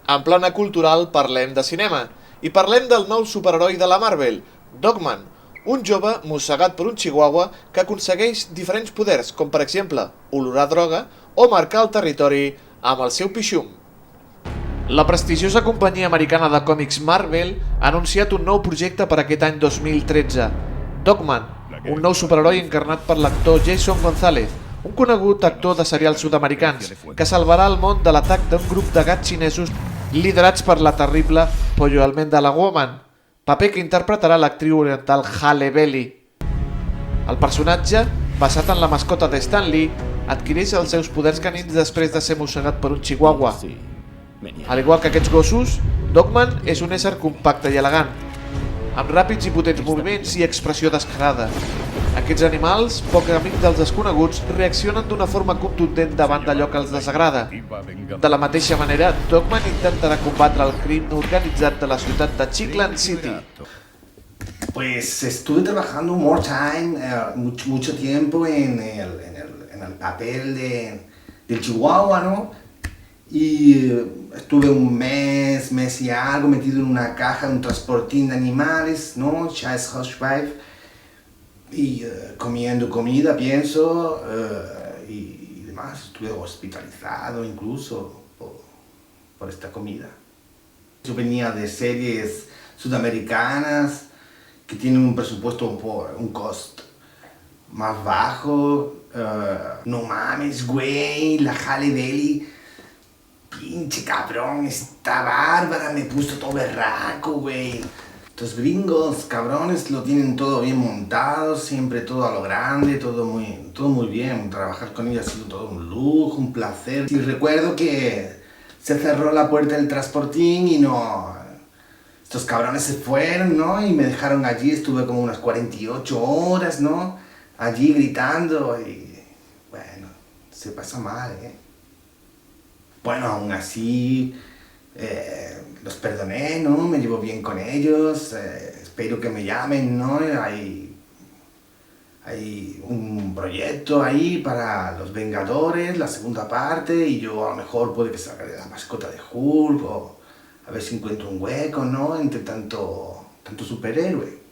En plana cultural parlem de cinema i parlem del nou superheroi de la Marvel, Dogman, un jove mossegat per un chihuahua que aconsegueix diferents poders, com per exemple olorar droga o marcar el territori amb el seu pixum. La prestigiosa companyia americana de còmics Marvel ha anunciat un nou projecte per aquest any 2013, Dogman, un nou superheroi encarnat per l'actor Jason González, un conegut actor de serials sud-americans que salvarà el món de l'atac d'un grup de gats xinesos liderats per la terrible Pollo Almendala Woman, paper que interpretarà l'actriu oriental Halle Bailey. El personatge, basat en la mascota de Stan Lee, adquireix els seus poders canins després de ser mossegat per un chihuahua. Al igual que aquests gossos, Dogman és un ésser compacte i elegant, amb ràpids i potents moviments i expressió descarada. Aquests animals, poc amics dels desconeguts, reaccionen d'una forma contundent davant d'allò que els desagrada. De la mateixa manera, Dogman intentarà combatre el crim organitzat de la ciutat de Chickland City. Pues estuve trabajando more time, mucho tiempo en el papel del Chihuahua, ¿no? Y estuve un mes y algo metido en una caja de un transportín de animales, ¿no? Child's Housewife. Y comiendo comida, pienso, y demás. Estuve hospitalizado incluso por esta comida. Yo venía de series sudamericanas que tienen un presupuesto, un cost más bajo. No mames, güey, la Halle Bailey, pinche cabrón, está bárbara, me puso todo berraco, güey. Estos gringos, cabrones, lo tienen todo bien montado, siempre todo a lo grande, todo muy bien. Trabajar con ella ha sido todo un lujo, un placer. Y recuerdo que se cerró la puerta del transportín y no... Estos cabrones se fueron, ¿no? Y me dejaron allí, estuve como unas 48 horas, ¿no? Allí gritando y... Bueno, se pasa mal, ¿eh? Bueno, aún así... los perdoné, ¿no? Me llevo bien con ellos, espero que me llamen, ¿no? Hay un proyecto ahí para los Vengadores, la segunda parte, y yo a lo mejor puede que salga de la mascota de Hulk, o a ver si encuentro un hueco, ¿no? Entre tanto superhéroe.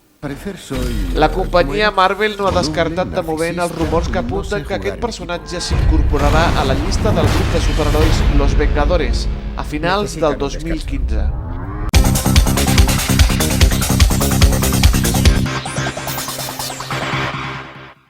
La companyia Marvel no ha descartat de moment els rumors que apunten que aquest personatge s'incorporarà a la llista del grup de superherois Los Vengadores a finals del 2015.